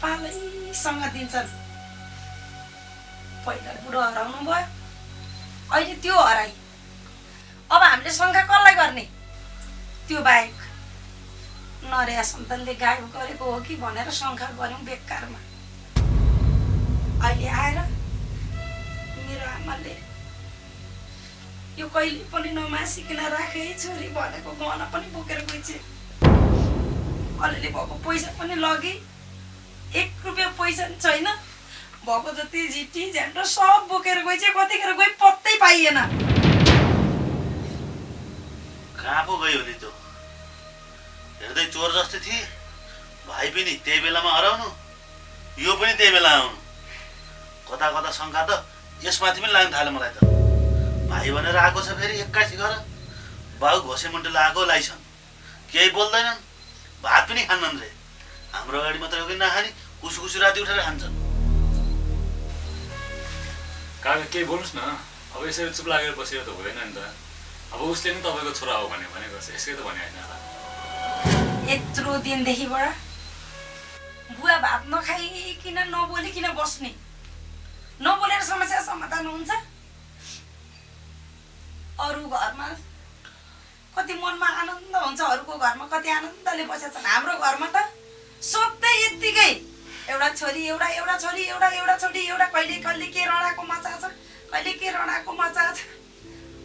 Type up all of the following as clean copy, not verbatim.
पालैसँग दिन्छन्। पहिला बुढो हराउनु भयो, अहिले त्यो हराई। अब हामीले शङ्का कसलाई गर्ने? त्यो बाहेक नरिया सन्तानले गायब गरेको हो कि भनेर शङ्का गऱ्यौँ बेकारमा। अहिले आएर मेरो आमाले यो कहिले पनि नमासिकन राखे छोरी भनेको गहना पनि बोकेर गइछे। अलिअलि भएको पैसा पनि लगे, 1 रुपियाँ पैसा पनि छैन। भएको जति झिटी झ्यान्डो सब बोकेर गइछे। कतिखेर गइ पत्तै पाइएन। कहाँ पो गयो नि त्यो? हेर्दै चोर जस्तै थिए। भाइ पनि त्यही बेलामा हराउनु, यो पनि त्यही बेला आउनु। कता कता शङ्का त यसमाथि पनि लाग्न थाल्यो मलाई त। भाइ भनेर आएको छ, फेरि 81 घर बाउ घोसे मुन्टुले आएको लाइछन्, केही बोल्दैनन्, भात पनि खान्नन् रे। हाम्रो अगाडि मात्रै हो कि नखाने, कुसु कुसु राति उठेर खान्छन्। काका केही बोल्नुहोस् न। अब यसरी चुप लागेर बसेर त हुँदैन नि त। अब उसले नि तपाईँको छोरा हो भनेको छ, यसकै त भने होइन होला। यत्रो दिनदेखिबाट बुवा भात नखाइकन नबोलिकन बस्ने, नबोलेर समस्या समाधान हुन्छ। अरू घरमा कति मनमा आनन्द हुन्छ, अरूको घरमा कति आनन्दले बसेका छन्। हाम्रो घरमा त सधैँ यत्तिकै एउटा छोरी एउटा छोरी एउटा छोरी एउटा कहिले कहिले के रडाको मचा छ, कहिले के रडाको मचा छ।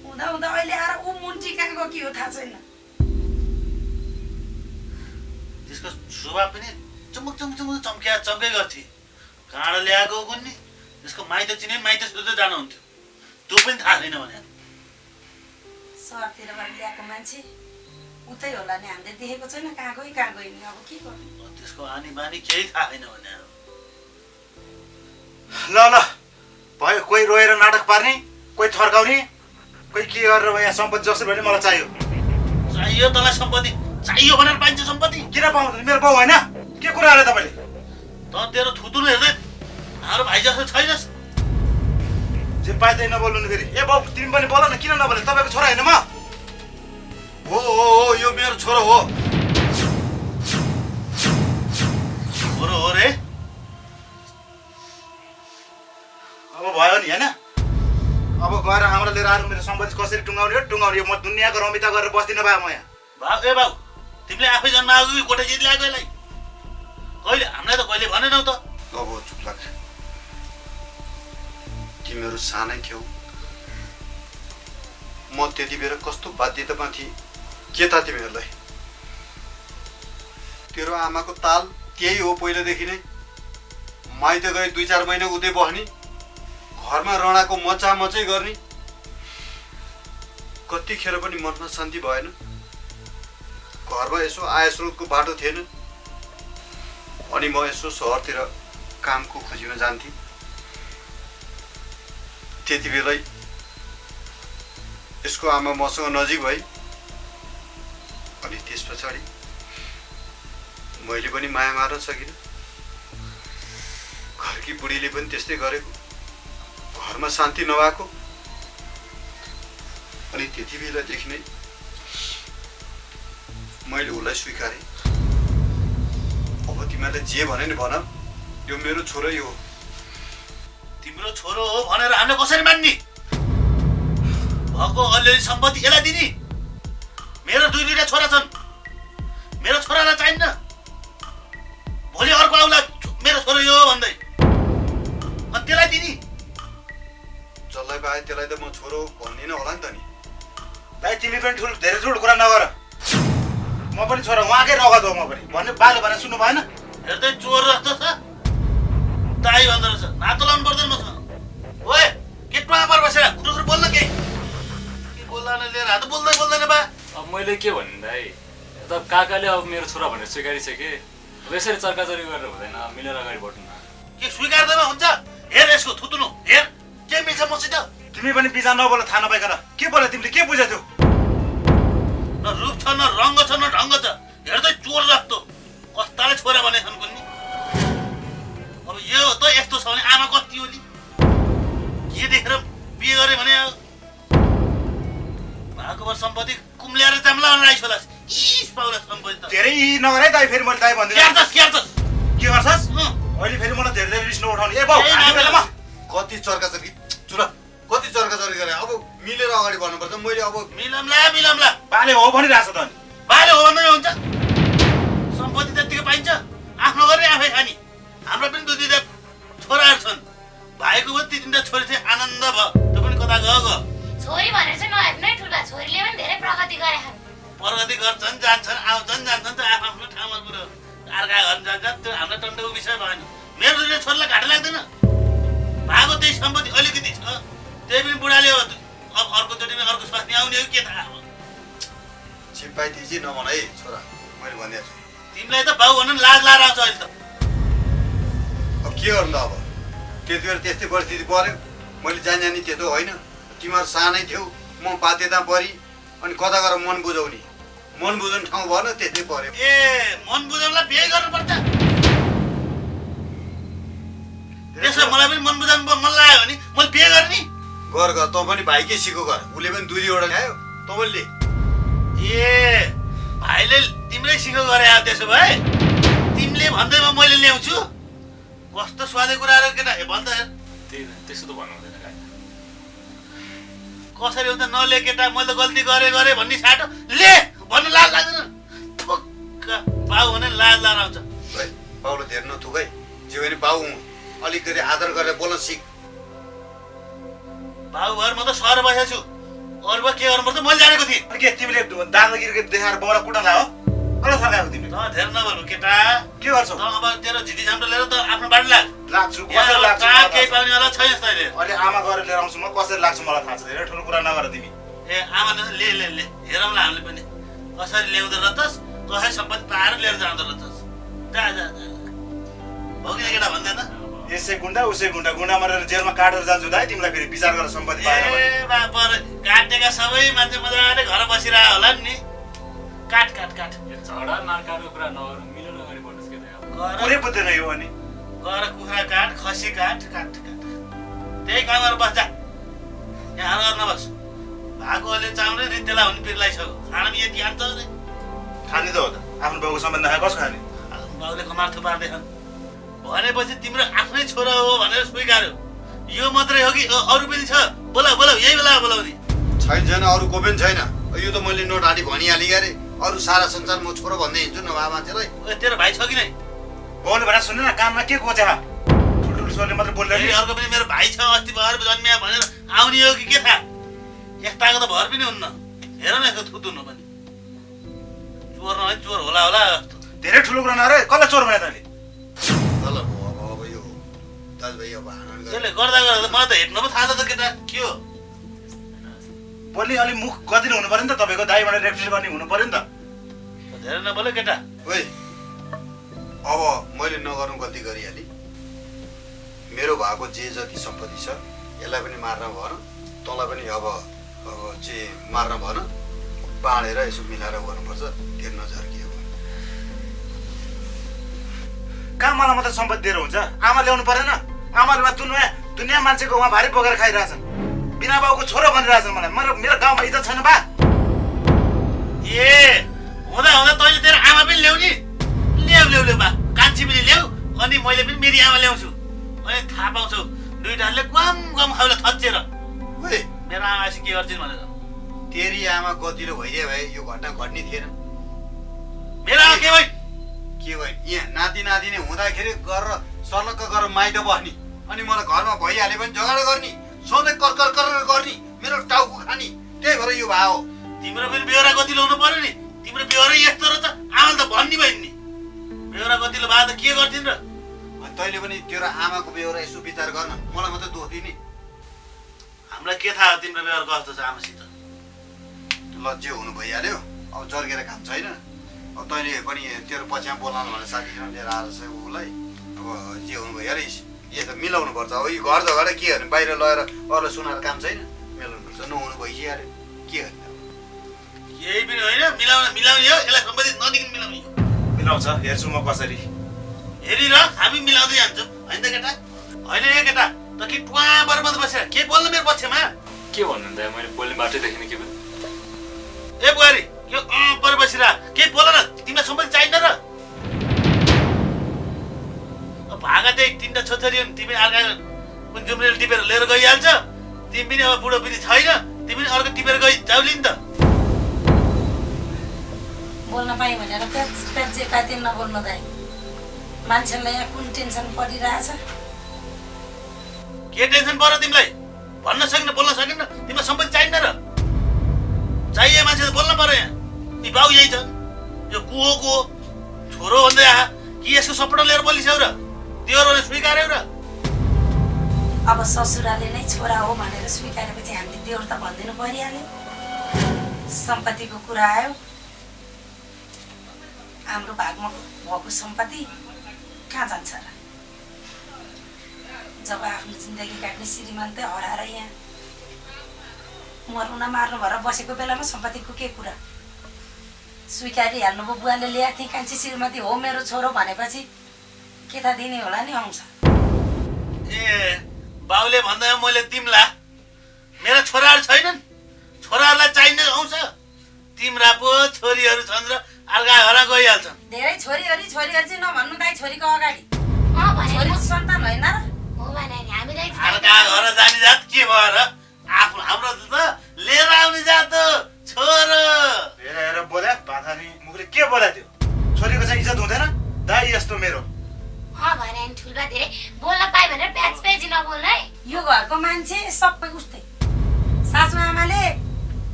हुँदा हुँदा अहिले आएर ऊ मुन्टी कहाँ गयो के हो थाहा छैन। त्यसको स्वभाव पनि चुमुक चुमुक चुमुक चम्कै गर्थे। काँडा ल्याएको कुन्नी, त्यसको माइत चिने माइत सोध्दै जानुहुन्थ्यो, त्यो पनि थाहा छैन भने। सहरतिरबाट ल्याएको मान्छे उतै होला नि, हामीले देखेको छैन कहाँ गयो नि। अब के गर्नु? त्यसको आनी बानी केही थाहा छैन भने। ल ल भयो, कोही रोएर नाटक पार्ने, कोही थर्काउने, कोही के गरेर यहाँ सम्पत्ति जसरी भने मलाई चाहियो तँलाई सम्पत्ति चाहियो भनेर पाइन्छ सम्पत्ति। किन पाउँदैन? मेरो बाउ होइन के कुरा अरे तपाईँले? त तेरो थुतुनु हेर्दै हाम्रो भाइ जस्तो छैनस्। जे पाइँदै नबोल्नु नि फेरि। ए बाउ तिमी पनि बोल न, किन नबोले? तपाईँको छोरा होइन म? हो यो मेरो छोरो हो। छोरो हो रे? अब भयो नि होइन? अब गएर हाम्रो लिएर आएर मेरो सम्पत्ति कसरी टुङ्गाउने हो टुङ्गाउने। म दुनियाँको रमिता गरेर बस्दिनँ भए म यहाँ। बाउ तिमीले आफै जन्म आएको कि कोठे जित ल्याएको यसलाई? कहिले हामीलाई त कहिले भनेनौ त। अब चुप लाग, तिमीहरू सानै थियौ। म त्यति बेला कस्तो बाध्यतामा थिएँ के था तिमीहरूलाई? तेरो आमाको ताल त्यही हो पहिलादेखि नै। माइत गए 2-4 महिना उतै बस्ने, घरमा रणाको मचामचै गर्ने। कतिखेर पनि मनमा शान्ति भएन। घरमा यसो आय स्रोतको बाटो थिएन। अनि म यसो सहरतिर कामको खोजीमा जान्थेँ। त्यति बेलै यसको आमा मसँग नजिक भई। अनि त्यस पछाडि मैले पनि माया मार्न सकिनँ। घरकी बुढीले पनि त्यस्तै गरेको, घरमा शान्ति नभएको। अनि त्यति बेलादेखि नै मैले उसलाई स्वीकारेँ। अब तिमीहरूले जे भने नि भन, यो मेरो छोरै हो। तिम्रो छोरो हो भनेर हामीले कसरी मान्ने? भएको अलिअलि सम्पत्ति यसलाई दिने? मेरो 2-2टा छोरा छन्, मेरो छोरालाई चाहिन्न। भोलि अर्को आउला मेरो छोरो यो भन्दै, अनि त्यसलाई दिने? जसलाई पाए त्यसलाई त म छोरो भन्दिनँ होला नि त नि। भाइ तिमी पनि धेरै ठुलो कुरा नगर। म पनि छोरा उहाँकै रगत हो। म पनि भन्ने बाले भने सुन्नु भएन? हेर्दै चोर जस्तो छ, दाइ भन्दो रहेछ। नातो लाउनु पर्दैन मसँग। ओए के टुवा पर बसेर खुटुखुट बोल्न के बोल्ला न लिएर हात बोल्दैन बा। अब मैले के भन्नु दाइ? त काकाले अब मेरो छोरा भनेर स्वीकारिसके। अब यसरी चर्काचर्की गरेर हुँदैन, मिलेर अगाडि बढ्नु न। के स्वीकार्दैमा हुन्छ? हेर यसको थुतुनु, हेर के मिल्छ मसित। तिमी पनि बिचा नबोल, थाहा नपाइकन। के बोले तिमीले? के बुझ्यौ? न रूप छ, न रङ्ग छ, न ढङ्ग छ। हेर्दै चोर जस्तो। कस्ताले छोरा भने छन् कुन्नी? अब यो त यस्तो छ भने आमा कति हो नि? के देखेर बिहे गरे भने भएको भर सम्पत्ति कुम्ल्याएर चाम्ला राइस होला। इस पाउला सम्पत्ति त धेरै नगर है दाइ। फेरि मैले दाइ भन्दिनँ। के गर्छस्? के गर्छस्? नहुने ए बाउ हामी बेलामा कति चर्काचर्की चुरा कति चर्काचर्की गरे अब मिलेर अगाडि बढ्नुपर्छ मैले अब मिलाउँला बाले हो भनिरहेछ त अनि बाले हो भन्दै हुन्छ सम्पत्ति त्यतिकै पाइन्छ आफ्नो गरे आफै खाने हाम्रो पनि दुई दुईटा छोराहरू छन् भाइको पनि तिनवटा छोरी थिए आनन्द भयो त्यो पनि कता गयो छोरी भनेर चाहिँ नहेर्नै ठुला छोरीले पनि धेरै प्रगति गरे प्रगति गर्छन् जान्छन् आउँछन् जान्छन् त आफ्नो ठाउँमा कुरो अर्का घर जान्छ त्यो हाम्रो टन्टको विषय भयो नि मेरो दुईवटा छोरीलाई घाटा लाग्दैन भएको त्यही सम्पत्ति अलिकति छ त्यही पनि बुढाले हो अब अर्कोचोटि अर्को स्वास्नी आउने हो के थाहा अब छिप्पाइदिएपछि नभन है छोरा मैले भनिदिएको छु तिमीलाई त बाउ भन्नु लाज लाएर आउँछ अहिले त अब के गर्नु त अब त्यति बेला त्यस्तै परिस्थिति पर्यो मैले जानी त्यस्तो होइन तिमीहरू सानै थियौ म बाध्यता परी अनि कता गएर मन बुझाउने ठाउँ भएन त्यस्तै पर्यो ए मन बुझाउनलाई बिहे गर्नुपर्छ त्यसो मलाई पनि मन बुझाउनु मन लाग्यो भने मैले बिहे गर्ने गर तँ पनि भाइकै सिको गर उसले पनि दुई दुईवटा ल्यायो तपाईँले ए भाइले तिम्रै सिको गरे अब त्यसो भए तिमीले भन्दैमा मैले ल्याउँछु कस्तो स्वादे कुराहरू केटा ए भन्छ त्यही त त्यसो त भन्नु हुँदैन गाई कसरी हुन्छ नले केटा मैले त गल्ती गरेँ भन्ने साटो ले भन्नु लाज लाग्दैन थुक्क बाउ भने लाज लाएर आउँछ भाइ बाउले धेरै नथुक है जे भने बाउ अलिकति आदर गरेर बोल्न सिक बाउ भएर म त सहर बसेको छु अरू के गर्नुपर्छ मैले जानेको थिएँ अनि के तिमीले दादागिरी देखाएर बाउलाई कुटाला हो कता फर्काएको तिमीले त धेरै नभनु केटा के गर्छौ त अब तेरो झिटी झाम्टो लिएर त आफ्नो बाटो लाग लाग्छु कसरी लाग्छु कहाँ केही पाउनेवाला छैन तैँले अहिले आमा गएर लिएर आउँछु म कसरी लाग्छु मलाई थाहा छ धेरै ठुलो कुरा नगर तिमी ए आमा ले हेरौँला हामीले पनि कसरी ल्याउँदो रहेछस् कसरी सम्पत्ति पाएर लिएर जाँदो रहेछस् जा भौकिने केटा भन्दैन यसै गुन्डा उसै गुन्डा गुन्डा मरेर जेलमा काटेर जान्छु त है तिमीलाई फेरि विचार गरेर सम्पत्ति पाएन भने ए बापर काटेका सबै मान्छे मजाले घर बसिरहेको होला नि काट यो झगडा मार्काको कुरा नगरौँ मिलेर अगाडि बढ्नुहोस् के त अब कुरै बुझ्दैन यो अनि गएर कुखुरा काट खसी काट त्यही काम गरेर बस्छ यहाँ घर नबस् भएको अहिले चाम्रे रित्तेला हुने पिर्लाइसक्यो खाना पनि यति हान्छ खाने त हो त आफ्नो बाउको सम्बन्ध नखाए कसो खाने बाउले कमार थुपार्दैछन् भनेपछि तिम्रो आफ्नै छोरा हो भनेर स्वीकार्यो यो मात्रै हो कि अरू पनि छ बोलाऊ यही बेला बोलाउने छैन अरू को पनि छैन यो त मैले नोट हाली भनिहालेँ अरे अरू सारा संसार म छोरो भन्दै हिँड्छु न बाबा मान्छेलाई तेरो भाइ छ कि नै बाउले भनेर सुन्नु न काममा के कोचे ठुल्ठुलो छोरीले मात्रै बोल्दैन नि अर्को पनि मेरो भाइ छ अस्ति भएर जन्मिया भनेर आउने हो कि के थाहा एकताको त भर पनि हुन्न हेर न यसको थुतुनु पनि चोर नभए चोर होला जस्तो धेरै ठुलो कुरा नरे कसलाई चोर भने तैँले ल अब यो दाजुभाइ अब हान त्यसले गर्दा मलाई त हेर्नु पो थाहा छ त केटा के हो बोल्ने अलिक मुख गतिलो हुनु पर्यो नि त तपाईँको दाइ भनेर रेप्रेजेन्ट गर्ने हुनु पर्यो नि त धेरै नबोल्यो केटा ओइ अब मैले नगर्नु गल्ती गरिहालेँ मेरो भएको जे जति सम्पत्ति छ यसलाई पनि मार्न भएन तँलाई पनि अब चाहिँ मार्न भएन बाँडेर यसो मिलाएर गर्नुपर्छ त्यो नझर्कियो कहाँ मलाई मात्रै सम्पत्ति दिएर हुन्छ आमा ल्याउनु परेन आमाले दुनियाँ मान्छेको उहाँ भारी बोकेर खाइरहेछन् बिना बाउको छोरो भनिरहेछन् मलाई मेरो गाउँमा इज्जत छैन बा ए हुँदा तैँले तेरो आमा पनि ल्याउने ल्याउ बा कान्छी पनि ल्याऊ अनि मैले पनि मेरी आमा ल्याउँछु अनि थाहा पाउँछौ दुईटाले गम खाउला थच्चेर ओइ मेरो आमा आएपछि के गर्छिन् भनेर तेरी आमा गतिलो भइदिए भए यो घटना घट्ने थिएन मेरो आमा के भयो के भयो यहाँ नाति नातिनी हुँदाखेरि गरेर सर्लक्क गरेर माइत बस्ने अनि मलाई घरमा भइहाल्यो भने झगडा गर्ने सधैँ कर गर्ने मेरो टाउको खाने त्यही भएर यो भाव तिम्रो पनि बेहोरा गतिलो हुनु पर्यो नि तिम्रो बेहोरै यस्तो रहेछ आमाले त भन्ने भयो नि बेहोरा गतिलो भए त के गर्थिन् र अनि तैँले पनि तेरो आमाको बेहोरा यसो विचार गर्न मलाई मात्रै दोष दिने हामीलाई के थाहा तिम्रो बेहोरा कस्तो छ आमासित ल जे हुनु भइहाल्यो अब जर्केर काम छैन अब तैँले पनि तेरो पछ्यामा बोलाउनु भने साथीसँग लिएर आएर चाहिँ उसलाई अब जे हुनु भइहाल्यो यो त मिलाउनु पर्छ अब यो घर झगडा के गर्ने बाहिर लगेर अरूलाई सुनाएर काम छैन मिलाउनु पर्छ नहुनु भइसक्यो के गर्ने यही पनि होइन मिलाउने हो यसलाई सम्बन्धित नदिकन मिलाउने हो मिलाउँछ हेर्छु म कसरी हेरिर हामी मिलाउँदै जान्छौँ होइन त केटा होइन ए केटा त कि टुवा बर्बाद बसेर के बोल्नु मेरो पक्षमा के भन्नु त मैले बोल्ने बाटै देखिनँ के पनि ए बुहारी यो पर बसिरा के बोल न तिमीलाई सम्बन्धी चाहिन्न र भागा त्यही 3टा छोरी हुन्, तिमी अर्का कुन जुम्रेले टिपेर लिएर गइहाल्छ। तिमी पनि अब बुढो पनि छैन, तिमी पनि अर्को टिपेर जाउली नि त। बोल्न पाएँ भनेर प्याच जे पाए त्यही नबोल्नु दाइ। मान्छेलाई यहाँ कुन टेन्सन परिरहेछ? के टेन्सन पर्यो तिमीलाई? भन्न सकिन्न, बोल्न सकिन्न? तिमीलाई सम्पत्ति चाहिन्न र? चाहिए मान्छे त बोल्न पर्यो यहाँ। ती बाउ यही छ, यो को छोरो भन्दै आहा कि यसको सपोर्ट लिएर बोलिसक्यौ र? त्योहरूले स्वीकार्यौ र? अब ससुराले नै छोरा हो भनेर स्वीकारेपछि हामीले देउर त भनिदिनु परिहाल्यो। सम्पत्तिको कुरा आयो, हाम्रो भागमा भएको सम्पत्ति कहाँ जान्छ र? जब आफ्नो जिन्दगी काट्ने श्रीमन्तै हराएर यहाँ मर्नु नमार्नु भएर बसेको बेलामा सम्पत्तिको के कुरा? स्वीकारिहाल्नु भयो, बुवाले ल्याएको थिएँ कान्छी श्रीमती हो मेरो छोरो भनेपछि के त दिने होला नि आउँछ। ए बाउले भन्दा मैले तिमीलाई मेरा छोराहरू छैनन्, छोराहरूलाई चाहिने आउँछ। तिम्रा पो छोरीहरू छन् र अर्का घर गइहाल्छन्। धेरै छोरीहरू चाहिँ नभन्नु दाइ, छोरीको अगाडि भने छोरी सन्तान होइन र? हो भने नि हामीलाई अर्का घर जाने जात के भयो र? हाम्रो त लिएर आउने जात हो छोरो। हेर बोल्या भाथानी मुखले के बोल्या त्यो? छोरीको चाहिँ इज्जत हुँदैन दाइ यस्तो मेरो। भने नि ठुलबा धेरै बोल्न पाए भनेर प्याच पेजी नबोल्नु है। यो घरको मान्छे सबै उस्तै। सासूआमाले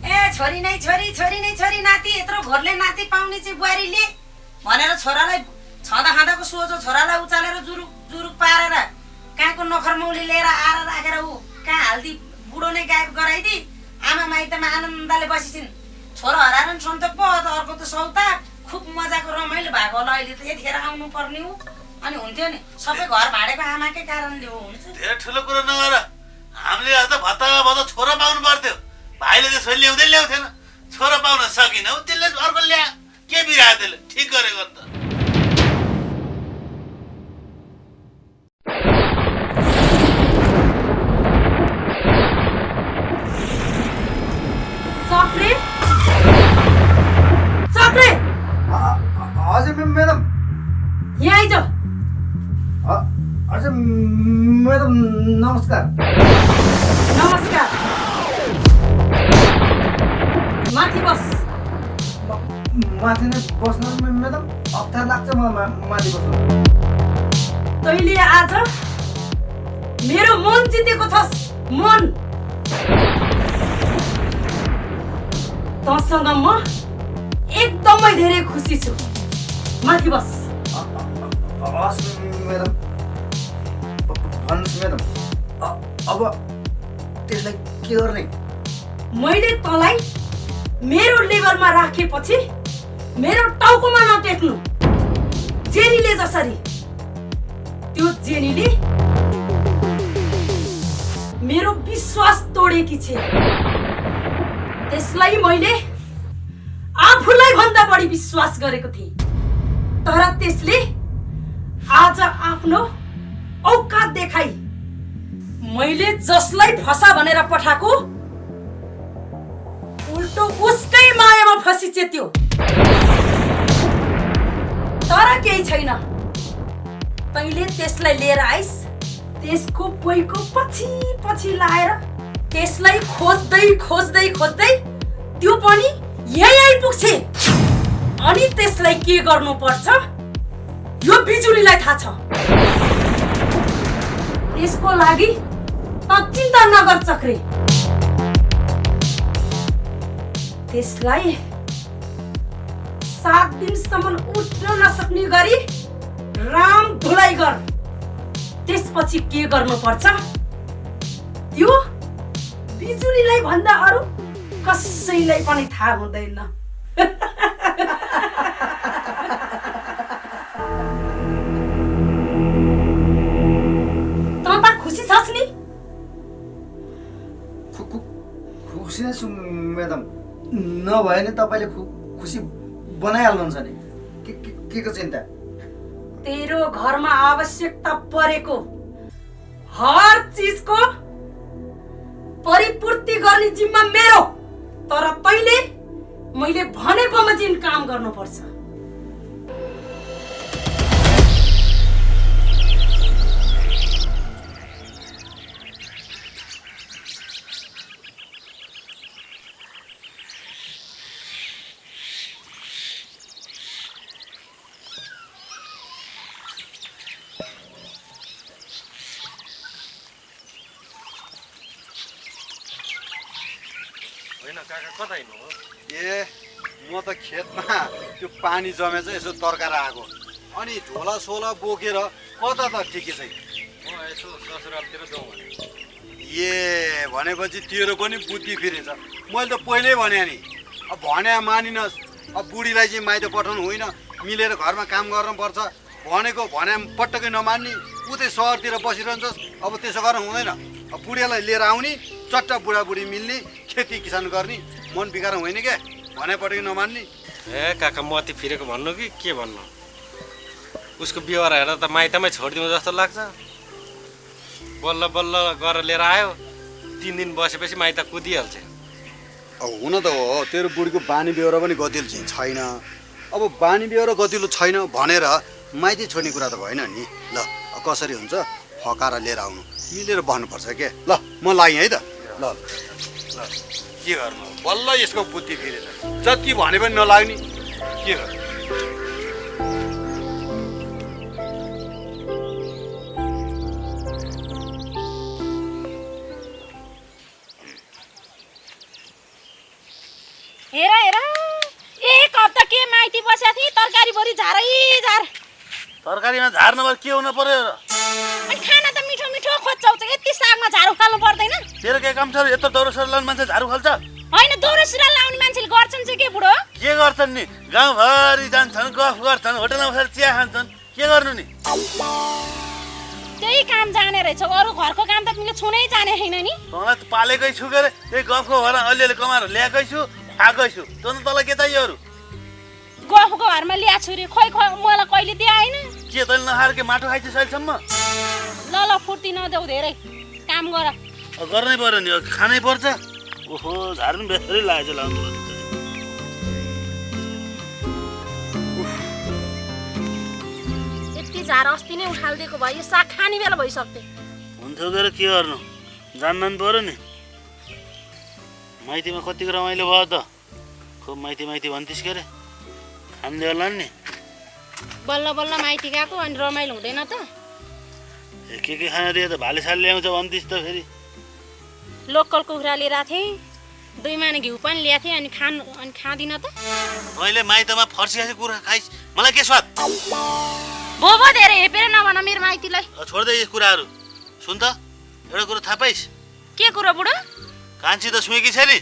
ए छोरी नै छोरी नाति यत्रो घरले नाति पाउने चाहिँ बुहारीले भनेर छोरालाई छँदा खाँदाको सोझो छोरालाई उचालेर जुरुक पारेर कहाँको नखर मौली लिएर आएर राखेर ऊ कहाँ हाल्दी बुढो नै गायब गराइदिई आमा माइतमा आनन्दले बसिसिन्। छोरा हराएर नि सन्तोक पो, अर्को त सौता खुब मजाको रमाइलो भएको होला। अहिले त यतिखेर आउनु पर्ने हो अनि हुन्थ्यो नि। सबै घर भाडेको आमाकै कारणले हो। हुन्छ धेरै ठुलो कुरो नगर। हामीले त भत्ता छोरा पाउनु पर्थ्यो। भाइले त छोरी ल्याउँथेन, छोरा पाउन सकिनौ, त्यसले अर्को ल्या के बिरायो त्यसले? ठिक गरेको त। चक्रे हजुर म्याडम, यहाँ आइज। हजुर म्याडम नमस्कार। नमस्कार। माथि बस। माथि नै बस्नु म्याडम, अप्ठ्यारो लाग्छ मलाई माथि बस्नु। तैँले आज मेरो मन जितेको छस्। मन तँसँग म एकदमै धेरै खुसी छु। माथि बस। हस् म्याडम, भन्नुहोस् म्याडम, अब त्यसलाई के गर्ने? मैले तँलाई मेरो लेभलमा राखेपछि मेरो टाउकोमा नटेक्नु। जेनीले जसरी, त्यो जेनीले मेरो विश्वास तोडेकी छे। त्यसलाई मैले आफूलाई भन्दा बढी विश्वास गरेको थिएँ, तर त्यसले आज आफ्नो औकात देखाई। मैले जसलाई फसा भनेर पठाएको उल्टो उसकै मायामा फसी चेत्यो। तर केही छैन, तैँले त्यसलाई लिएर आइस। त्यसको पैको पछि पछि लाएर त्यसलाई खोज्दै त्यो पनि यही आइपुग्छे। अनि त्यसलाई के गर्नुपर्छ यो बिजुलीलाई थाहा छ। त्यसको लागि त चिन्ता नगर चक्रे। त्यसलाई 7 दिनसम्म उठ्न नसक्ने गरी राम धुलाई गर। त्यसपछि के गर्नुपर्छ त्यो बिजुलीलाई भन्दा अरू कसैलाई पनि थाहा हुँदैन। त खुसी छस् नि? खुसी नै छु म्याडम। नभए नि तपाईँले खुसी बनाइहाल्नुहुन्छ नि। के को चिन्ता? तेरो घरमा आवश्यकता परेको हर चीजको परिपूर्ति गर्ने जिम्मा मेरो। तर तैँले मैले भनेको बमोजिम काम गर्नुपर्छ। काका कता हिँड्नु हो? ए म त खेतमा त्यो पानी जमेछ यसो तर्काएर आएको अनि झोला सोला बोकेर कता त ठिकै छैन म यसो ससुरालतिर जाउँ भने ए भनेपछि तेरो पनि बुद्धि फिरेछ मैले त पहिल्यै भने नि अब भने मानिनस् अब बुढीलाई चाहिँ माइत पठाउनु होइन मिलेर घरमा काम गर्नुपर्छ भनेको भने पटक्कै नमान्ने उतै सहरतिर बसिरहन्छस् अब त्यसो गर्न हुँदैन अब बुढीलाई लिएर आउने चट्टा बुढाबुढी मिल्ने खेती किसान गर्ने मन बिगार होइन क्या भने पटक्कै नमान्ने ए काका म अति फिरेको भन्नु कि के भन्नु उसको व्यवहार हेर्दा त माइतमै छोडिदिउँ जस्तो लाग्छ बल्ल बल्ल गरेर लिएर आयो 3 दिन बसेपछि माइत कुदिहाल्छ अब हुन त हो तेरो बुढीको बानी बेहोरा पनि गतिलो चाहिँ छैन अब बानी बेहोरा गतिलो छैन भनेर माइती छोड्ने कुरा त भएन नि ल कसरी हुन्छ फकाएर लिएर आउनु मिलेर बस्नुपर्छ के ल म लागेँ है त ल ल के गर्नु बल्ल यसको बुद्धि फिरेछ जति भने पनि नलाग्ने के गर्नु हेर हेर एक हप्ता के माइती बसेको थिएँ तरकारी भरि झारै झार तरकारीमा झार नभए के हुन पर्यो र अनि खाना त मिठो मिठो खोज्छौ यति सागमा झारू फाल्नु पर्दैन तेरो के काम छ र यत्रो दौरा सुरुवाल मान्छे झारू फाल्छ होइन दौरा सुरुवाल लाउने मान्छेले गर्छन् चाहिँ के बुढो के गर्छन् नि गाउँभरि जान्छन् गफ गर्छन् होटलमा बसेर चिया खान्छन् के गर्नु नि त्यही काम जाने रहेछ अरू घरको काम त तिमीले छुनै जाने छैन नि तँलाई त पालेकै छु के अरे त्यही गफको भएर अलिअलि कमाएर ल्याएकै छु खाएकै छु तँ त तँलाई के चाहियो अरू गफको घरमा ल्याएको छु रे खोइ खोइ मलाई कहिले दिएन के तैँले नखाएर के माटो खाइछस् अहिलेसम्म ल ल फुर्ती नदेऊ धेरै काम गर गर्नै पर्यो नि खानै पर्छ ओहो झार पनि बेसरी लागेछ लाउनु यति झार अस्ति नै उठालिदिएको भए यो साग खाने बेला भइसक्थ्यो हुन्थ्यो गएर के गर्नु जान्न नि पर्यो नि माइतीमा कतिको रमाइलो भयो त खुब माइती माइती भन्थिस् के अरे खाँदै होला नि बल्ल बल्ल माइती गएको अनि रमाइलो हुँदैन त के खाना दियो त भाले साल ल्याउँछ भन्थिस् त फेरि लोकल कुखुरा लिएर आएको थिएँ 2 माने घिउ पनि ल्याएको थिएँ अनि खाँदिन त तैँले माइतमा फर्सियासी कुरा खाइस् मलाई के स्वाद बोबो धेरै हेपेर नभन मेरो माइतीलाई छोड्दै यी कुराहरू सुन त एउटा कुरो थाहा पाइस् के कुरो बुढो कान्छी त सुइकी छ नि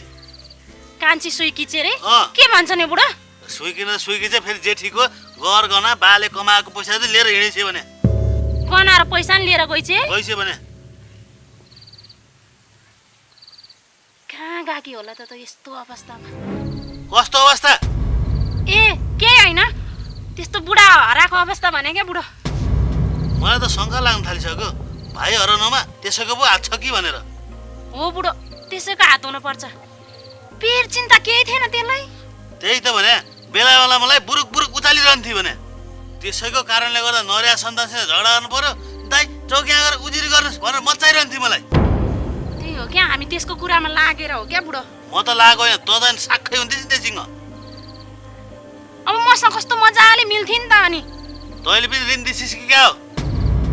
कान्छी सुइकी चाहिँ रे अँ। के भन्छ नि बुढो सुइकी न सुइकी चाहिँ फेरि जेठीको गरगहना बाले कमाएको पैसा चाहिँ लिएर हिँडेछ भने गनाएर पैसा नि लिएर गइछे गइछ भने कहाँ गएकी होला त यस्तो अवस्थामा कस्तो अवस्था ए के होइन त्यस्तो बुढा हराएको अवस्था भने क्या बुढो मलाई त शङ्का लाग्न थालिसक्यो भाइ हराउनमा त्यसैको पो हात छ कि भनेर हो बुढो त्यसैको हात हुनुपर्छ पेट चिन्ता केही थिएन त्यसलाई त्यही त भने बेला बेला मलाई बुरुक बुरुक उचालिरहन्थ्यो भने त्यसैको कारणले गर्दा नरिया सन्तानसित झगडा गर्नु पर्यो दाइ चौकिया गरेर उजुरी गर्नुहोस् भनेर मचाइरहन्थ्यो मलाई त्यही हो क्या हामी त्यसको कुरामा लागेर हो क्या बुढो म त लागेको होइन तँ त साक्खै हुन्थेस् नि त्यससँग अब मसँग कस्तो मजाले मिल्थ्यो नि त अनि तैँले पनि ऋण दिसिस् कि क्या हो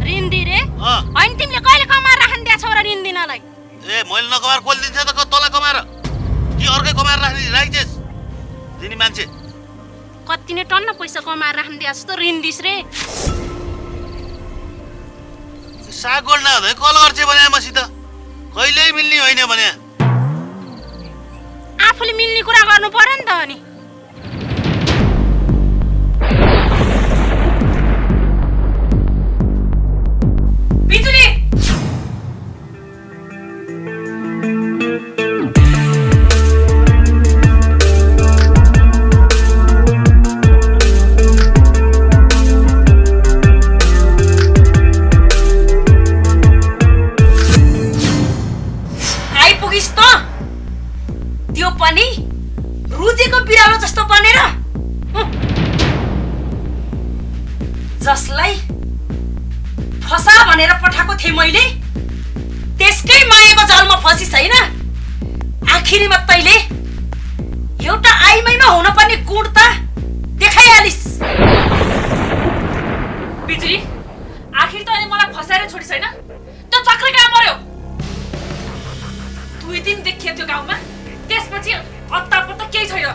ऋण दिरे अँ होइन तिमीले कहिले कमाएर राख्नु दिएको छौ र ऋण दिनलाई ए मैले नकमाएर कसले दिन्छ त तँलाई कमाएर कि अर्कै कमाएर राखिदिएस् दिने मान्छे कति नै टन्न पैसा कमाएर राख्नु दिएको जस्तो ऋण दिस रे साग गोल्न हुँदै कल गर्छ भने मसित कहिल्यै मिल्ने होइन भने आफूले मिल्ने कुरा गर्नु पर्यो नि त अनि बिजुली आइपुगिस् त त्यो पनि रुजेको बिरालो जस्तो बनेर जसलाई फसा भनेर पठाएको थिएँ मैले त्यसकै मायाको जलमा फसिस् हैन आखिरीमा तैले एउटा आइमैमा हुनुपर्ने गुण त देखाइहालिस् बिजुली आखिर तैले मलाई फसाएर छोडिस् हैन त्यो चक्र कहाँ मर्यो 2 दिन देखियो त्यो गाउँमा त्यसपछि अत्तापत्ता केही छैन।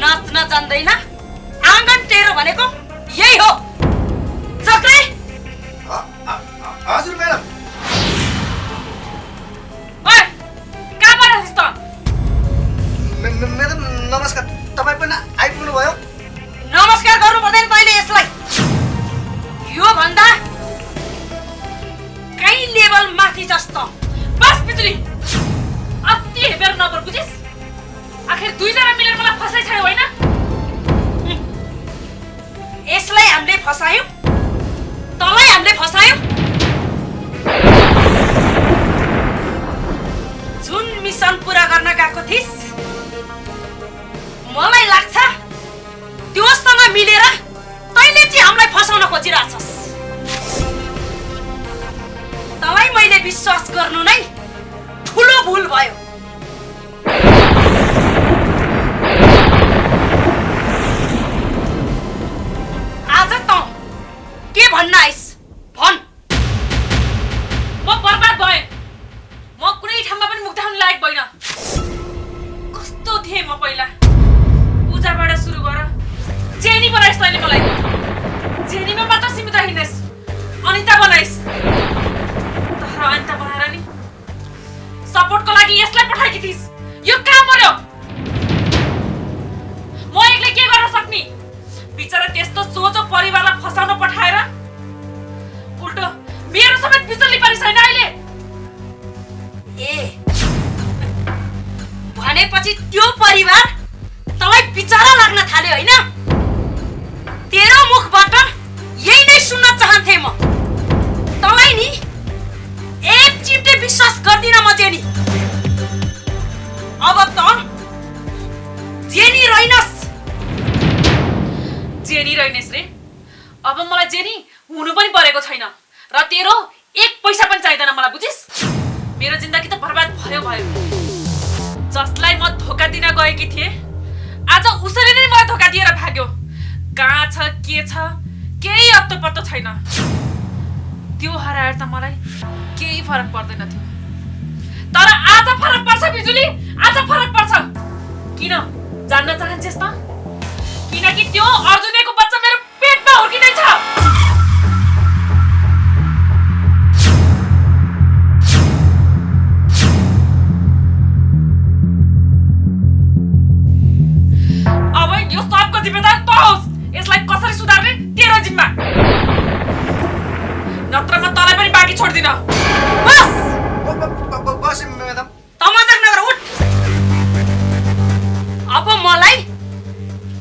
नाच्न जान्दैन आँगन टेरो भनेको यही हो चक्रे। हजुर म्याडम। ओए कहाँबाट आइस त? म्याडम नमस्कार, तपाईँ पनि आइपुग्नु भयो? नमस्कार गर्नु पर्दैन तैँले यसलाई। यो भन्दा कहीँ लेभल माथि जस्तो। बस बिजुली अति हेपेर नगर बुझिस? आखिर दुईजना मिलेर मलाई फसाइ छाड्यो होइन? यसलाई हामीले फसायौँ, तँलाई हामीले फसायौँ। जुन मिसन पुरा गर्न गएको थिइस् मलाई लाग्छ त्योसँग मिलेर तैँले चाहिँ हामीलाई फसाउन खोजिरहेछस्। तँलाई मैले विश्वास गर्नु नै ठुलो भुल भयो। आज त के भन्न आइस भन्। म बर्बाद भएँ। म कुनै ठाउँमा पनि मुख देखाउन लायक भइन। कस्तो थिएँ म पहिला। पूजाबाट सुरु गर जेनी बनाइस् तैँले मलाई। जेनीमा मात्र सीमित हिँड्नेस्, अनिता बनाइस्। तर अनिता बनाएर नि सपोर्टको लागि यसलाई पठाएकी थिइस्। यो कहाँ पर्यो? म एक्लै के गर्न सक्ने? बिचरा त्यस्तो सोझो परिवारलाई फसाउन पठाएर उल्टो मेरो समेत बिजुली पनि छैन अहिले। ए भनेपछि त्यो परिवार तँलाई बिचारा लाग्न थाल्यो होइन? तेरो मुखबाट यही नै सुन्न चाहन्थे म। तँलाई नि एक चिप्टे विश्वास गर्दिन म जेनी। अब त जेनी रहिनस्। जेनी रहिनेस् रे? अब मलाई जेनी हुनु पनि परेको छैन र तेरो एक पैसा पनि चाहिँदैन मलाई बुझिस्? मेरो जिन्दगी त बर्बाद भयो। जसलाई म धोका दिन गएकी थिएँ आज उसले नै मलाई धोका दिएर भाग्यो। कहाँ छ के छ केही अत्तो पत्तो छैन। त्यो हराएर त मलाई केही फरक पर्दैन थियो। तर आज फरक पर्छ बिजुली, आज फरक पर्छ। किन जान्न चाहन्छस् त? किनकि त्यो अर्जुनको बच्चा मेरो पेटमा हुर्किँदैछ। अब यो सबको जिम्मेदार तँ होस्। यसलाई कसरी सुधार्ने तेरो जिम्मा। नत्र म तँलाई पनि बाँकी छोड्दिन। बस बस म्याडम। तमाजाक नगर उठ। अब मलाई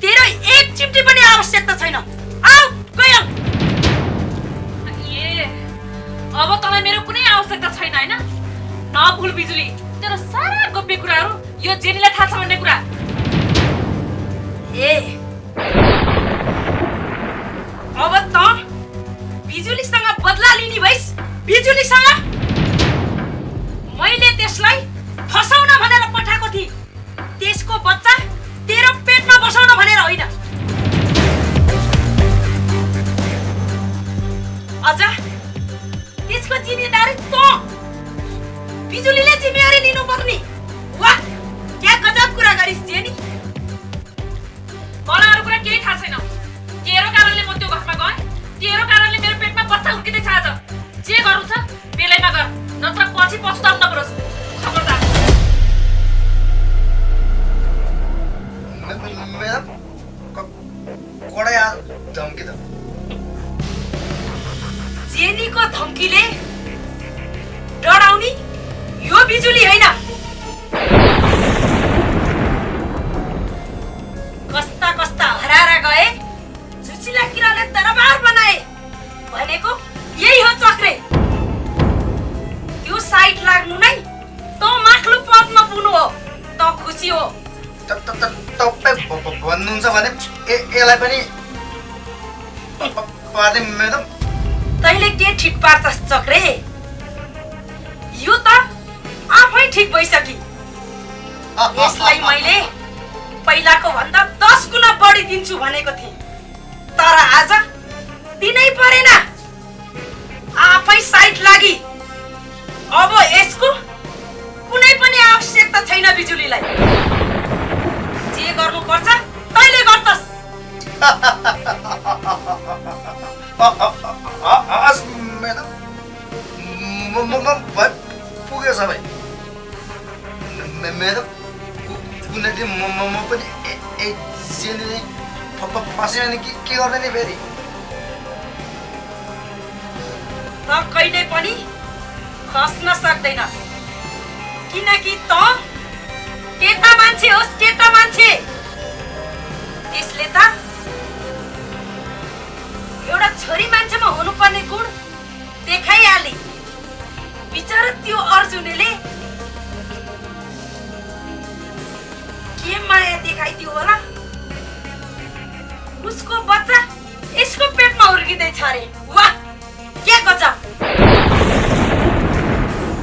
तेरो एक चिम्टी पनि आवश्यकता छैन। आऊ गयो। ए अब तँलाई मेरो कुनै आवश्यकता छैन होइन? नभुल बिजुली तेरो सारा गोप्य कुराहरू यो जेनीलाई थाहा छ भन्ने कुरा। ए अब त बिजुलीसँग बदला लिने भइस्। बिजुलीसँग मैले त्यसलाई फसाउन भनेर पठाएको थिएँ। त्यसको बच्चा तेरो पेटमा बसाउन भनेर होइन। अझ त्यसको जिम्मेदारी तँ। बिजुलीले जिम्मेवारी लिनुपर्ने। वाह क्या गजब कुरा गरिस् जेनी। मलाई अरू कुरा केही थाहा छैन। तेरो कारणले म त्यो घरमा गएँ। तेरो कारणले मेरो पेटमा बच्चा हुर्किँदैछ। आज जे गर्नु छ बेलैमा गर, नत्र पछि पछुताउनु नपरोस्। खबरदार। म्याडम कडा धम्की त। जेनीको धम्कीले डराउने यो बिजुली होइन। कस्ता कस्ता हराएर गए, झुचिला किराले दरबार बनाए भनेको यही हो चक्रे। त्यो साइड लाग्नु नै त माथ्लो पदमा पुग्नु हो। त खुसी हो। तपाईँ भन्नुहुन्छ भने यसलाई पनि पार्दै म्याडम। तैँले के ठिक पार्छस् चक्रे? यो त आफै ठिक भइसकी। यसलाई मैले पहिलाको भन्दा 10 गुणा बढी दिन्छु भनेको थिएँ। तर आज दिनै परेन। आफै साइड लागि। अब यसको सक्दिनँ बिजुलीलाई। जे गर्नुपर्छ तैँले गर्छस्। हस् म्याडम, म पुगेँ सबै। म्याडम, कुनै दिन म पनि एकछिन फसेँ भने के गर्ने नि फेरि? त कहिले पनि खस्न सक्दैनस्, किनकि त केटा मान्छे होस्, केटा मान्छे। त्यसले त एउटा छोरी मान्छेमा हुनुपर्ने गुण देखाइहाले। बिचरा त्यो अर्जुनले के माया देखाइदियो होला? उसको बच्चा यसको पेटमा हुर्किँदैछ अरे। वाह, के गजब!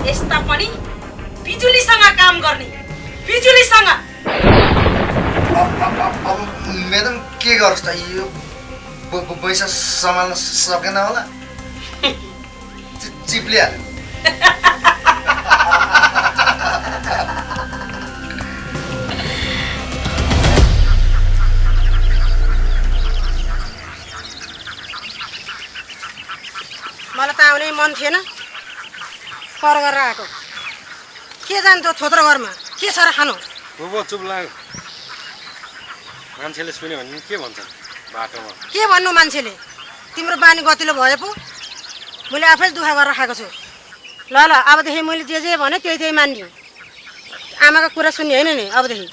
यस्ता पनि बिजुलीसँग काम गर्ने, बिजुलीसँग। अब म्याडम के गर्छ त? यो पैसा सम्हाल्न सकेन होला, चिप्लिहाल्यो। मलाई त आउनै मन थिएन, कर गरेर आएको। के जान्छ थोत्रो घरमा, के छ र खानु? चुप लाग्यो। मान्छेले सुन्यो भने के भन्छ बाटोमा? के भन्नु मान्छेले? तिम्रो बानी गतिलो भए पो मैले आफै दुःख गरेर खाएको छु। ल अबदेखि मैले जे भने त्यही मान्ने। आमाको कुरा सुन्ने होइन नि अबदेखि।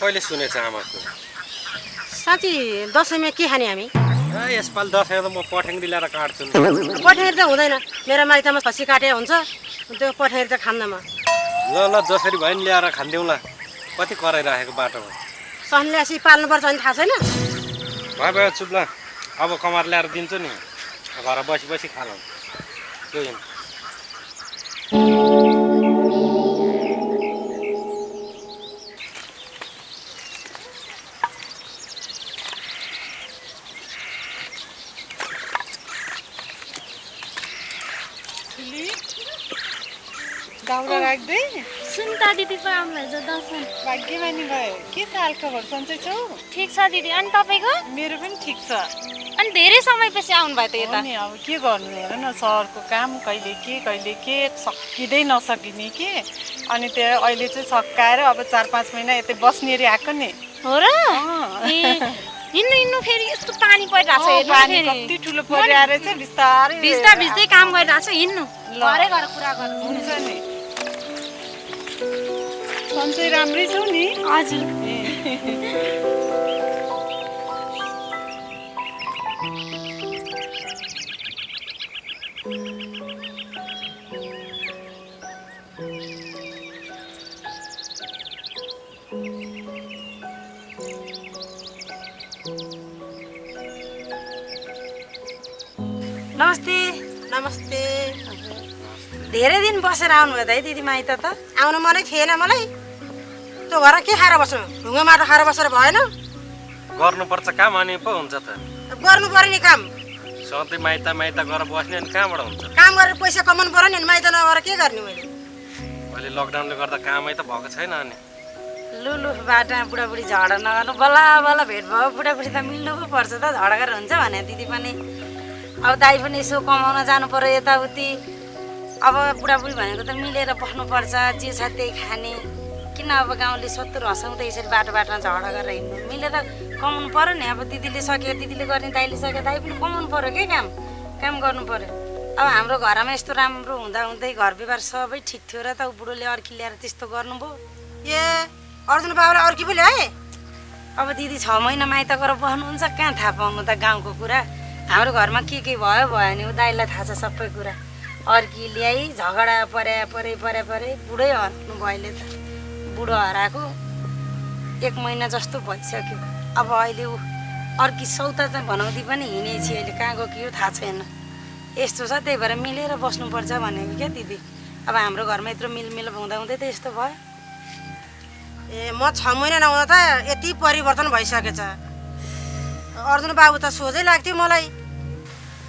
कहिले सुनेछ आमाको? साँच्ची दसैँमा के खाने हामी? यसपालि दसैँमा त म पठ्याङ्ग्री ल्याएर काट्छु। पठ्याङ्ग्री त हुँदैन, मेरो माइतमा खसी काटे हुन्छ, त्यो पठ्याङ्ग्री त खान्नमा। ल जसरी भयो नि ल्याएर खान्देऊला। कति कराइराखेको बाटोमा। सन्यासी पाल्नुपर्छ भने थाहा छैन? भयो चुप ल। अब कमार ल्याएर दिन्छु नि, घर बसी खालौँ। दाउरा राख्दै सुन्ता दिदी पो आउनुहुन्छ दसैँ। भाग्यमानी भयो। के छ हालखबर, सन्चै छौ? ठिक छ दिदी, अनि तपाईँको? मेरो पनि ठिक छ। अनि धेरै समयपछि आउनुभयो त यता। नि अब के गर्नु, हेर न सहरको काम कहिले के सकिँदै नसकिने के। अनि त्यो अहिले चाहिँ सकाएर अब 4-5 महिना यतै बस्ने रे आएको नि। हो र? हिँड्नु फेरि यस्तो पानी परिरहेको छ। पानी कति ठुलो परिरहेको रहेछ, बिस्तारै भिज्दै काम गरिरहेको छ। हिँड्नु घरै गएर कुरा गर्नु हुन्छ नि। सन्चै राम्रै छौ नि? हजुर। नमस्ते। नमस्ते। धेरै दिन बसेर आउनुभयो त है दिदी माइत त? आउनु मनै थिएन मलाई। त्यो घर के खाएर बस्नु? ढुङ्गा माटो खाएर बसेर भएन? गर्नुपर्छ काम, अनि पो हुन्छ त। गर्नु पर्यो नि काम। सधैँ माइत गरेर बस्ने अनि कहाँबाट हुन्छ? काम गरेर पैसा कमाउनु पर्यो नि, माइत नगएर के गर्ने मैले? अहिले लकडाउनले गर्दा कामै त भएको छैन। अनि लु बाटोमा बुढाबुढी झगडा नगर्नु। बल्ल भेट भयो, बुढाबुढी त मिल्नु पो पर्छ त, झगडा गरेर हुन्छ भने दिदी पनि। अब दाइ पनि यसो कमाउन जानु पर्यो यताउति। अब बुढाबुढी भनेको त मिलेर बस्नुपर्छ, जे छ त्यही खाने। किन अब गाउँले 70 हँसाउँदै यसरी बाटोमा झगडा गरेर हिँड्नु? मिलेर कमाउनु पर्यो नि। अब दिदीले सक्यो दिदीले गर्ने, दाइले सक्यो दाइ पनि कमाउनु पर्यो के। काम गर्नु पर्यो। अब हाम्रो घरमा यस्तो राम्रो हुँदै घर व्यवहार सबै ठिक थियो र त बुढोले अर्की ल्याएर त्यस्तो गर्नुभयो। ए अर्जुन बाबुले अर्की पो ल्याए? अब दिदी 6 महिना माइत गएर बस्नुहुन्छ, कहाँ थाहा पाउनु त गाउँको कुरा। हाम्रो घरमा के भयो नि, दाइलाई थाहा छ सबै कुरा। अर्की ल्याई झगडा परे बुढै हराउनु भयो। अहिले त बुढो हराएको 1 महिना जस्तो भइसक्यो। अब अहिले ऊ अर्की सौता चाहिँ भनाउँदै पनि हिँडेछि। अहिले कहाँ गयो के हो थाहा छैन। यस्तो छ, त्यही भएर मिलेर बस्नुपर्छ भनेको क्या दिदी। अब हाम्रो घरमा यत्रो मिलमिलाप हुँदै त यस्तो भयो। ए म 6 महिना नहुँदा त यति परिवर्तन भइसकेछ। अर्जुन बाबु त सोझै लाग्थ्यो मलाई।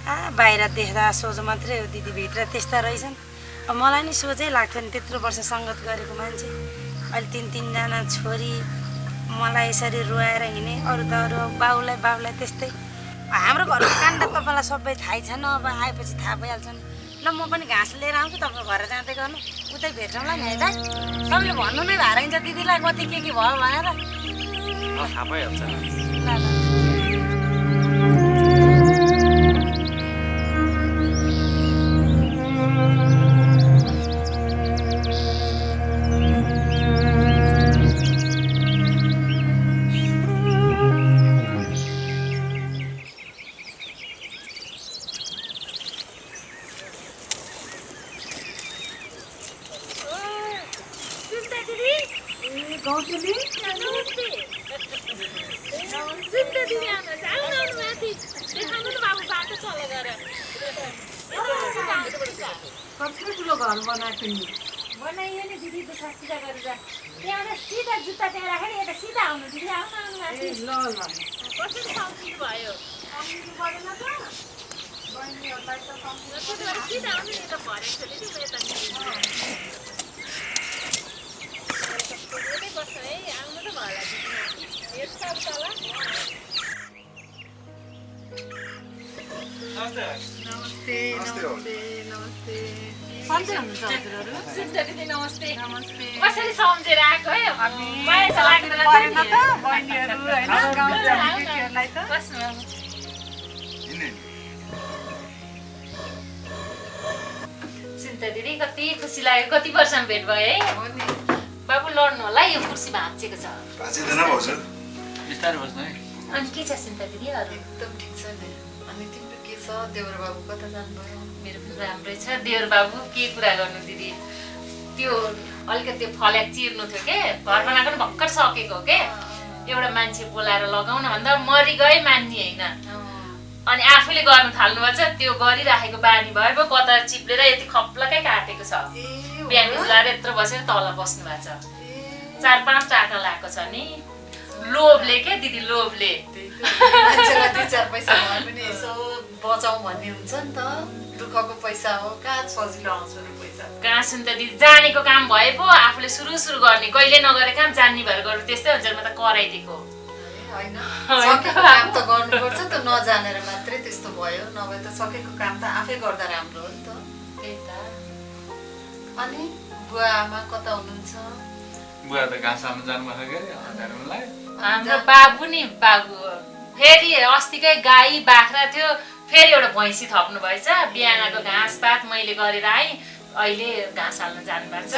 बाहिर देख्दा सोझो मात्रै हो दिदी, भित्र त्यस्ता रहेछन्। अब मलाई नि सोझै लाग्थ्यो नि, त्यत्रो वर्ष सङ्गत गरेको मान्छे। अहिले 3-3जना छोरी मलाई यसरी रुवाएर हिँडे अरू त अरू बाउलाई त्यस्तै हाम्रो घरको काण्ड तपाईँलाई सबै थाहै छ न अब आएपछि थाहा भइहाल्छन् ल म पनि घाँस लिएर आउँछु तपाईँको घर जाँदै गर्नु उतै भेटौँला नि है त तपाईँले भन्नु नै भएर हुन्छ दिदीलाई कति के भयो भनेर थाहा भइहाल्छ ल कत्रो ठुलो घर बनाएको नि बनाइयो नि दिदी दुःख सिधा गरेर त्यहाँबाट सिधा जुत्ता त्यहाँ राखेर यता सिधा आउनु दिदी आउनु माथि ल कसरी सम्झिनु भयो सिधा आउनु नि त भरेको छ दिदी यता बस्छ है आउनु त भयो नमस्ते नमस्ते नमस्ते सन्चै हुनुहुन्छ हजुरहरू सुन्दा दिदी नमस्ते नमस्ते कसरी सम्झेर आएको है माया लाग्दैन परेन त बहिनीहरू होइन गाउँ जाने केटीहरूलाई त सुन्दा दिदी कति खुसी लाग्यो कति वर्षमा भेट भयो है बाबु लड्नु होला यो कुर्सी भाँचेको छ भाँचिँदैन भाउजू बिस्तारै बस्नु है अनि के छ सुन्दा दिदी अरू एकदम ठिक छ नि अनि तिम्रो के छ देवर बाबु कता जानुभयो मेरो पनि राम्रै छ देवर बाबु के कुरा गर्नु दिदी त्यो अलिकति त्यो फल्याक चिर्नु थियो के घर बनाएको पनि भर्खर सकेको के एउटा मान्छे बोलाएर लगाउन भन्दा मरि गए मान्ने होइन अनि आफूले गर्न थाल्नु भएको छ त्यो गरिराखेको बानी भयो पो कता चिप्लेर यति खप्लकै काटेको छ ब्यान्डेज लगाएर यत्रो बसेर तल बस्नु भएको छ 4-5 टाका लगाएको छ नि लोभले के दिदी लोभले मान्छेलाई 2-4 पैसा भए पनि यसो बचाउँ भन्ने हुन्छ नि त दुःखको पैसा हो कहाँ सजिलो आउँछ नि पैसा कहाँ सुन्दा दिदी जानेको काम भए पो आफूले सुरु गर्ने कहिले नगरे काम जान्ने भएर गर्नु त्यस्तै हुन्छ म त कराइदिएको होइन सकेको काम त गर्नुपर्छ त नजानेर मात्रै त्यस्तो भयो नभए त सकेको काम त आफै गर्दा राम्रो हो नि त त्यही त अनि बुवा आमा कता हुनुहुन्छ बुवा त घाँस हाल्नु जानुभएको के अरे हाम्रो बाबु नि बाबु फेरि अस्तिकै गाई बाख्रा थियो फेरि एउटा भैँसी थप्नु भएछ बिहानको घाँस पात मैले गरेर आएँ अहिले घाँस हाल्न जानुभएको छ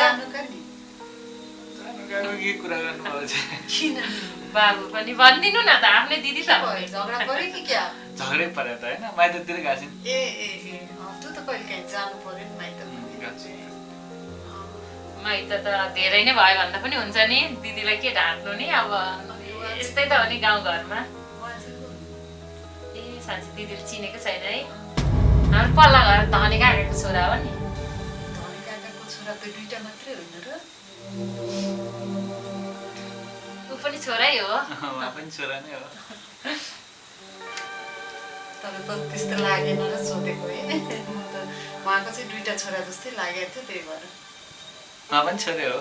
के कुरा गर्नुभएको छ किन बाबु पनि भनिदिनु न त आफ्नै दिदी त झगडा पऱ्यो कि क्या झगडै पऱ्यो त होइन माइततिर घाँसिन् ए तँ त कहिले काहीँ जानु पऱ्यो नि माइत माइत त धेरै नै भयो भन्दा पनि हुन्छ नि दिदीलाई के ढाँट्नु नि अब यस्तै त हो नि गाउँघरमा ए साँच्ची दिदीले चिनेको छैन है हाम्रो पल्ला घर धने काकाको छोरा हो नि धनी काकाको छोरा त 2टा मात्रै होइन र ऊ पनि छोरै हो उहाँ पनि छोरा नै हो तर त त्यस्तो लागेन र सोधेको है म त उहाँको चाहिँ 2टा छोरा जस्तै लागेको थियो त्यही भएर उहाँ पनि छोरै हो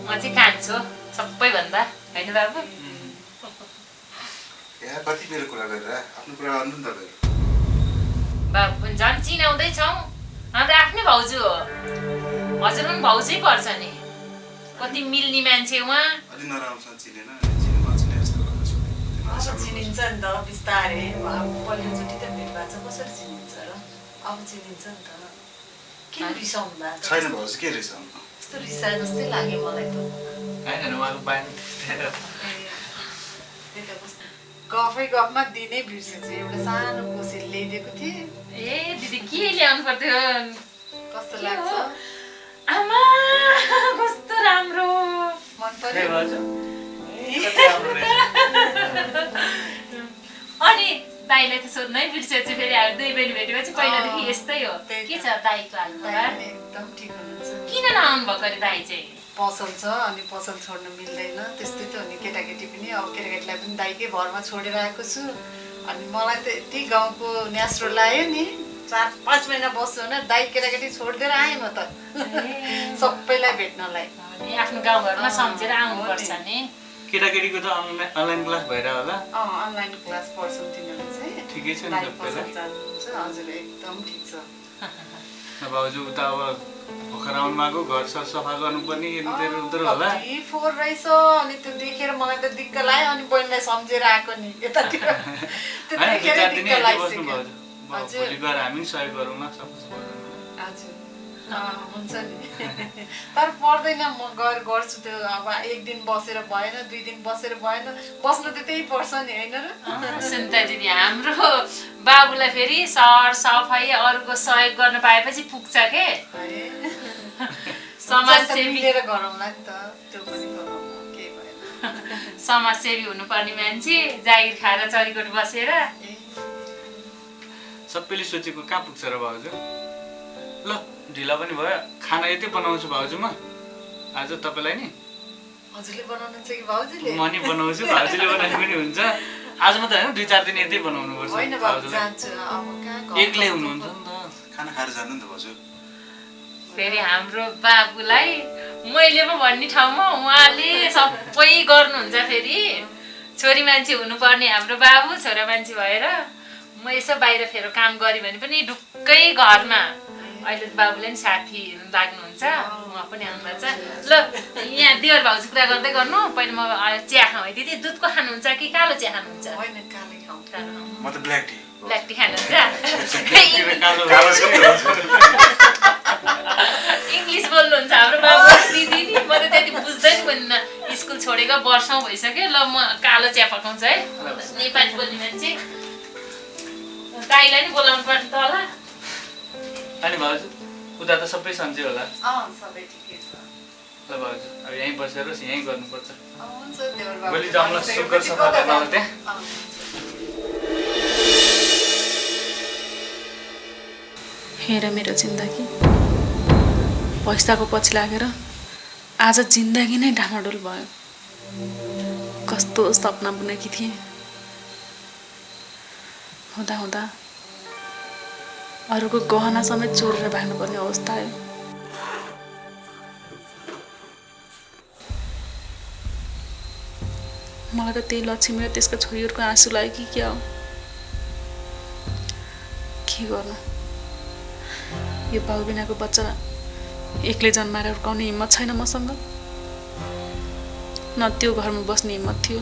म चाहिँ कान्छो सबैभन्दा होइन बाबु कति बेर कुरा गरेर आफ्नो कुरा गर्नु नि तपाईँ बाबु पनि झन् चिनाउँदैछौँ हाम्रो आफ्नै भाउजू हो हजुर पनि भाउजै पर्छ नि कति मिल्ने मान्छे उहाँ अलि नराम्रोसँग चिनेन चिन्नु नचिने जस्तो गर्नु अब चिनिन्छ नि त बिस्तारै पहिलोचोटि त भेट भएको छ कसरी चिनिन्छ र अब चिनिन्छ नि त किन रिसाउनु भएको छैन भाउजू के रिसाउनु यस्तो रिसाए जस्तै लाग्यो मलाई त होइन उहाँको बानी गफै गफमा दिनै बिर्सेछु एउटा सानो कोसी ल्याइदिएको थिएँ ए दिदी के ल्याउनु पर्थ्यो कस्तो लाग्छ आमा कस्तो राम्रो मन पर्यो अनि दाइलाई त सोध्नै बिर्सेछु फेरि हामी 2 बहिनी भेटेपछि पहिलादेखि यस्तै हो के छ दाइको हालखबर एकदम ठिक हुनुहुन्छ किन नआउनु भएको अरे दाइ चाहिँ पसल छ अनि पसल छोड्नु मिल्दैन त्यस्तै त हो नि केटाकेटी पनि अब केटाकेटीलाई पनि दाइकै भरमा छोडेर आएको छु अनि मलाई त यति गाउँको न्यास्रो लाग्यो नि 4-5 महिना बस्छु होइन दाइ केटाकेटी छोडिदिएर आएँ म त सबैलाई भेट्नलाई। अनि आफ्नो गाउँघरमा सम्झेर आउनुपर्छ नि। केटाकेटीको त अनलाइन क्लास भइरह होला। अनलाइन क्लास पढ्छौँ तिनीहरू चाहिँ। ठिकै छ नि दाइ सबैलाई। पसल जानुहुन्छ हजुर एकदम ठिक छ। बाबुजू उता अब भर्खर आउनु भएको घर सफा गर्नुपर्ने यतातिर उधर होला। फोहोर रहेछ अनि त्यो देखेर मलाई त दिक्क लाग्यो अनि बहिनीलाई सम्झेर आएको नि यतातिर। त्यो होइन देखेर 2-4 दिन दिक्क यतै बस्नु लागिसक्यो। भाउजू। भोलि गएर हामी पनि सहयोग गरौँ न सफा हजुर हुन्छ नि। तर पर्दैन म गर्छु त्यो अब 1 दिन बसेर भएन 2 दिन बसेर भएन बस्नु त त्यही पर्छ नि होइन र। सुन्ता दिदी हाम्रो बाबुलाई फेरि सर सफाइ अरूको सहयोग गर्न पाएपछि पुग्छ के। समाजसेवी मिलेर गरौँला नि त त्यो पनि गरौँला केही भएन। समाजसेवी हुनुपर्ने मान्छे जागिर खाएर चरीकोट बसेर सबैले सोचेको कहाँ पुग्छ र भाउजू। ल ढिला पनि भयो खाना यतै बनाउँछु भाउजू म आज तपाईँलाई नि। हजुरले बनाउनुहुन्छ कि भाउजूले? म नि बनाउँछु भाउजूले बनाए पनि हुन्छ। आज मात्रै होइन 2-4 दिन यतै बनाउनुपर्छ। होइन भाउजू जान्छु अब कहाँ एक्लै हुनुहुन्छ नि त। खाना खाएर जानु नि त भाउजू। फेरि हाम्रो बाबुलाई मैले पो भन्ने ठाउँमा उहाँले सबै गर्नुहुन्छ। फेरि छोरी मान्छे हुनुपर्ने हाम्रो बाबु छोरा मान्छे भएर म यसो बाहिर फेर काम गरेँ भने पनि ढुक्कै घरमा अहिले बाबुले नि साथी लाग्नुहुन्छ उहाँ पनि आउनुहुन्छ। ल यहाँ देवर भाउजू कुरा गर्दै गर्नु पहिला म चिया खाउँ है दिदी। दुधको खानुहुन्छ कि कालो चिया खानुहुन्छ? होइन कालै खाउँ। म त ब्ल्याक टी। ब्ल्याक टी खानुहुन्छ? इङ्ग्लिस बोल्नुहुन्छ हाम्रो बाबु दिदी नि। म त त्यति बुझ्दैन पनि स्कुल छोडेको वर्षौँ भइसक्यो। ल म कालो चिया पकाउँछु है। नेपाली बोल्ने मान्छे दाइलाई नि बोलाउनु पर्छ त होला। अनि भाउजू उता त सबै सन्चै होला? सबै ठिकै छ। ल भाउजू अब यहीँ बसेर यहीँ गर्नुपर्छ। हुन्छ देवर बाबु। भोलि जाउँला सुक्खर सफा गर्न त्यहाँ। हेर मेरो जिन्दगी पैसाको पछि लागेर आज जिन्दगी नै डामाडोल भयो। कस्तो सपना बुनेकी थिएँ हुँदा हुँदा अरूको गहना समेत चोरेर भाग्नुपर्ने अवस्था आयो। मलाई त त्यही लक्ष्मी र त्यसका छोरीहरूको आँसु लाग्यो कि क्या हो। के गर्नु यो बाउ बिनाको बच्चा एक्लै जन्माएर हुर्काउने हिम्मत छैन मसँग। न त्यो घरमा बस्ने हिम्मत थियो।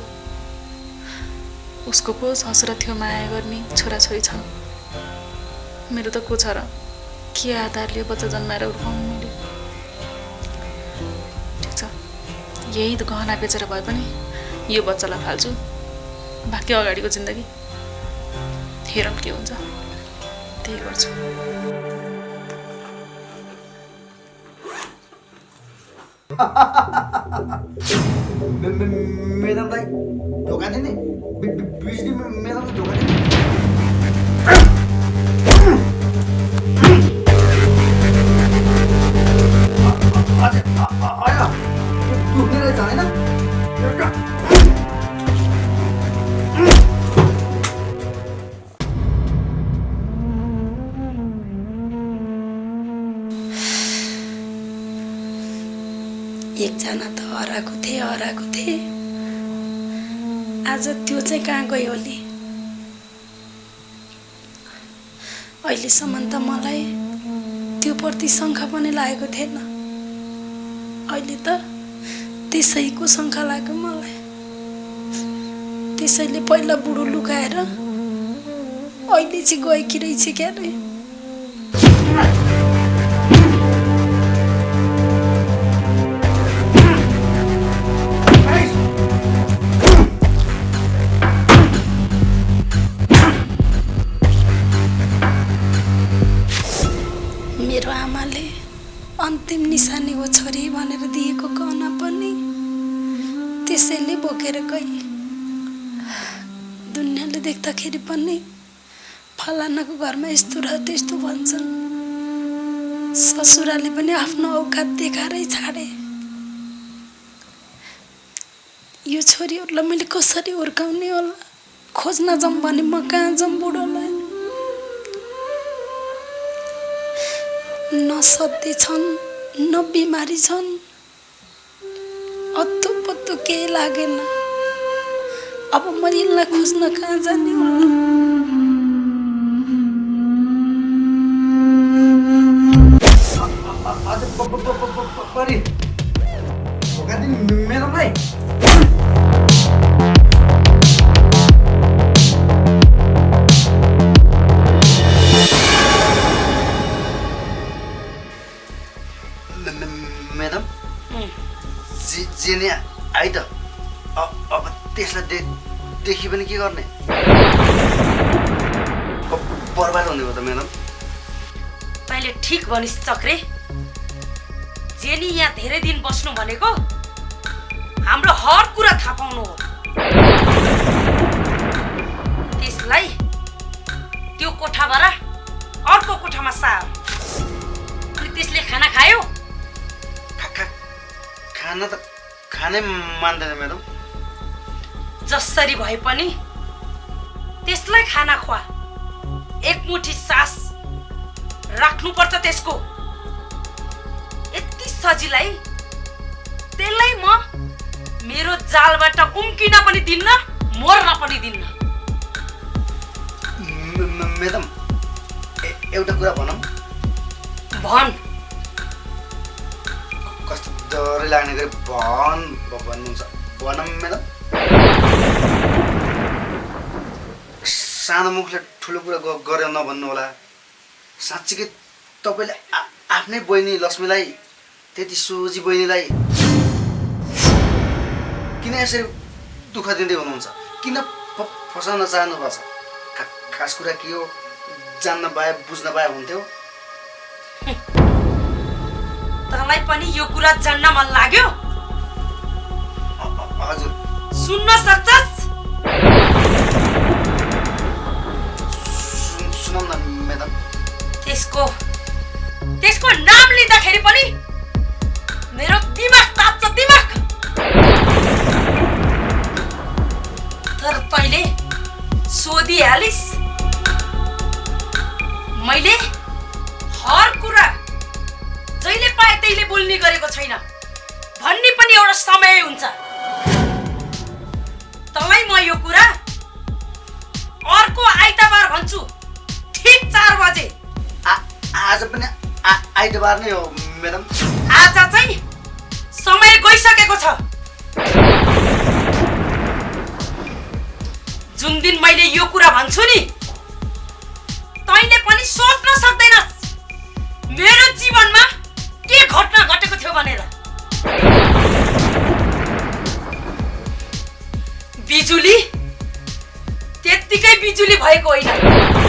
उसको पो ससुरा थियो माया गर्ने छोराछोरी छन्। मेरो त को छ र के आधारले बच्चा जन्माएर हुर्काउनु मैले। ठिक छ यही त गहना बेचेर भए पनि यो बच्चालाई फाल्छु। बाँकी अगाडिको जिन्दगी हेरौँ के हुन्छ त्यही गर्छु। मैडम भाइ धोका दिने बिजली मैडमले धोका दिने। दुख्ने रहेछ होइन? एकजना त हराएको थिए आज त्यो चाहिँ कहाँ गयो होली। अहिलेसम्म त मलाई त्यो प्रति शङ्का पनि लागेको थिएन। अहिले त त्यसैको शङ्का लाग्यो मलाई। त्यसैले पहिला बुढो लुकाएर अहिले चाहिँ गएकी रहेछ क्या रे। मेरो आमाले अन्तिम निशानी हो छोरी भनेर दिएको गहना पनि त्यसैले बोकेर गए। दुनियाँले देख्दाखेरि पनि फलानाको घरमा यस्तो र त्यस्तो भन्छन्। ससुराले पनि आफ्नो औकात देखाएरै छाडे। यो छोरीहरूलाई मैले कसरी हुर्काउने होला। खोज्न जाऊँ भने म कहाँ जाऊँ बुढोलाई। न सत्य छन् न बिमारी छन्, अत्तो पत्तो केही लागेन। अब म यिनलाई खोज्न कहाँ जाने होला? अझ परि भोकादिन म्याडमलाई। म्याडम जेने आइ त अब त्यसलाई देखि पनि के गर्ने? बर्बाद हुने हो त म्याडम। तैँले ठिक भनिस् चक्रे। जेनी यहाँ धेरै दिन बस्नु भनेको हाम्रो हर कुरा थाहा पाउनु हो। त्यसलाई त्यो कोठाबाट अर्को कोठामा सार। अनि त्यसले खाना खायो? खाना त खानै मान्दैन म्याडम। जसरी भए पनि त्यसलाई खाना खुवा। एक मुठी सास राख्नुपर्छ त्यसको। यति सजिलै त्यसलाई म मेरो जालबाट उम्किन पनि दिन्न, मर्न पनि दिन्न। म्याडम एउटा कुरा भनौँ। भन। कस्तो डरै लाग्ने गरी भन्नुहुन्छ भनौँ म्याडम। सानो मुखले ठुलो कुरा गरेर नभन्नु होला। साँच्चीकै तपाईँले आफ्नै बहिनी लक्ष्मीलाई, त्यति सोझी बहिनीलाई किन यसरी दुःख दिँदै हुनुहुन्छ? किन फसाउन चाहनुभएको छ? खास कुरा के हो जान्न पाए बुझ्न पाए हुन्थ्यो। तँलाई पनि यो कुरा जान्न मन लाग्यो? हजुर। सुन्न सक्छस्? सुनौँ न म्याडम। त्यसको नाम लिँदाखेरि पनि मेरो दिमाग ताप्छ, दिमाग। तर तैँले सोधिहालिस्। मैले हर कुरा जहिले पाए त्यहीले बोल्ने गरेको छैन। भन्ने पनि एउटा समय हुन्छ। तँलाई म यो कुरा अर्को आइतबार भन्छु, ठीक 4 बजे। आज पनि आइतबार नै हो म्याडम। आज चाहिँ समय गइसकेको छ। जुन दिन मैले यो कुरा भन्छु नि, तैँले पनि सोच्न सक्दैनस् मेरो जीवनमा के घटना घटेको थियो भनेर। बिजुली त्यत्तिकै बिजुली भएको होइन।